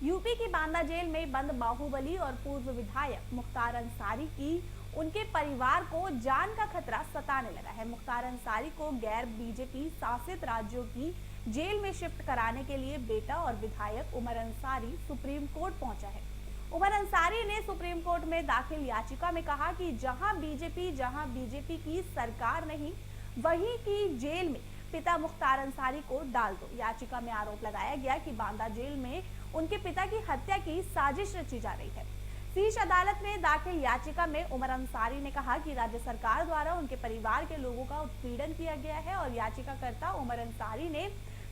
UP की Banda jail में बंद बाहुबली और पूर्व विधायक मुख्तार अंसारी की उनके परिवार को जान का खतरा सताने लगा है। मुख्तार अंसारी को गैर बीजेपी शासित राज्यों की जेल में शिफ्ट कराने के लिए बेटा और विधायक उमर अंसारी सुप्रीम कोर्ट पहुंचा है। उमर अंसारी ने सुप्रीम कोर्ट में दाखिल याचिका में कहा कि जहां बीजेपी की सरकार नहीं, वहीं की जेल में पिता मुख्तार अंसारी को डाल दो। याचिका में आरोप लगाया गया कि बांदा जेल में उनके पिता की हत्या की साजिश रची जा रही है। शीर्ष अदालत में दाखिल याचिका में उमर अंसारी ने कहा कि राज्य सरकार द्वारा उनके परिवार के लोगों का उत्पीड़न किया गया है और याचिकाकर्ता उमर अंसारी ने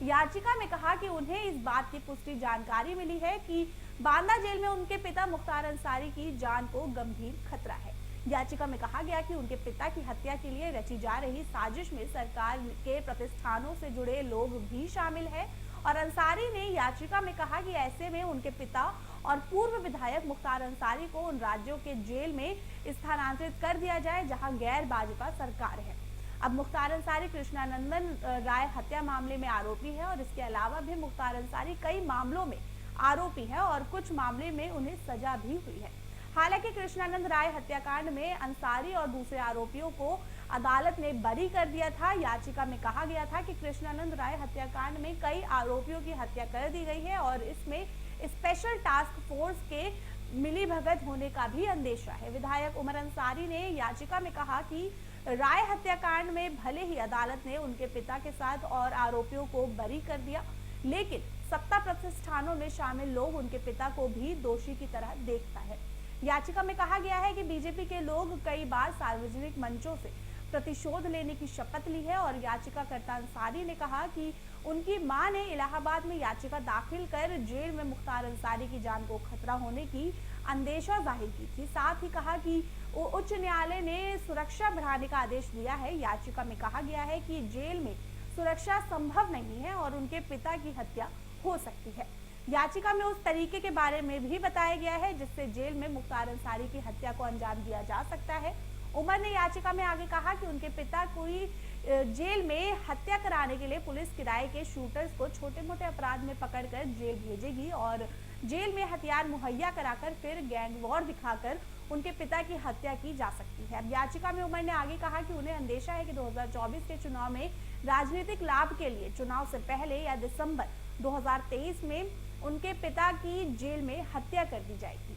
याचिका में कहा कि उन्हें इस बात की पुष्टि जानकारी मिली है कि बांदा जेल में उनके पिता मुख्तार अंसारी की जान को गंभीर खतरा है। याचिका में कहा गया कि उनके पिता की हत्या के लिए रची जा रही साजिश में सरकार के प्रतिष्ठानों से जुड़े लोग भी शामिल हैं और अंसारी ने याचिका में कहा कि ऐसे में उनके पिता और पूर्व विधायक मुख्तार अंसारी को उन राज्यों के जेल में स्थानांतरित कर दिया जाए जहां गैर भाजपा सरकार है। अब मुख्तार अंसारी कृष्णानंदन राय हत्या मामले में आरोपी है और इसके अलावा भी मुख्तार अंसारी कई मामलों में आरोपी है और कुछ मामले में उन्हें सजा भी हुई है। हालांकि कृष्णानंद राय हत्याकांड में अंसारी और दूसरे आरोपियों को अदालत ने बरी कर दिया था। याचिका में कहा गया था कि कृष्णानंद राय हत्याकांड में कई आरोपियों की हत्या कर दी गई है और इसमें स्पेशल टास्क फोर्स के मिलीभगत होने का भी अंदेशा है। विधायक उमर अंसारी ने याचिका में कहा कि राय हत्याकांड में भले ही अदालत ने उनके पिता के साथ और आरोपियों को बरी कर दिया, लेकिन सत्ता प्रतिष्ठानों में शामिल लोग उनके पिता को भी दोषी की तरह देखता है। याचिका में कहा गया है कि बीजेपी के लोग कई बार सार्वजनिक मंचों से प्रतिशोध लेने की शपथ ली है और याचिकाकर्ता अंसारी ने कहा कि उनकी मां ने इलाहाबाद में याचिका दाखिल कर जेल में मुख्तार अंसारी की जान को खतरा होने की अंदेशा जाहिर की थी। साथ ही कहा कि उच्च न्यायालय ने सुरक्षा बढ़ाने का आदेश दिया है। याचिका में कहा गया है कि जेल में सुरक्षा संभव नहीं है और उनके पिता की हत्या हो सकती है। याचिका में उस तरीके के बारे में भी बताया गया है जिससे जेल में मुख्तार अंसारी की हत्या को अंजाम दिया जा सकता है। उमर ने याचिका में आगे कहा कि उनके पिता कोई जेल में हत्या कराने के लिए पुलिस किराए के शूटर्स को छोटे मोटे अपराध में पकड़कर जेल भेजेगी और जेल में हथियार मुहैया कराकर फिर गैंग वॉर दिखाकर उनके पिता की हत्या की जा सकती है। अब याचिका में उमर ने आगे कहा कि उन्हें अंदेशा है कि 2024 के चुनाव में राजनीतिक लाभ के लिए चुनाव से पहले या दिसंबर 2023 में उनके पिता की जेल में हत्या कर दी जाएगी।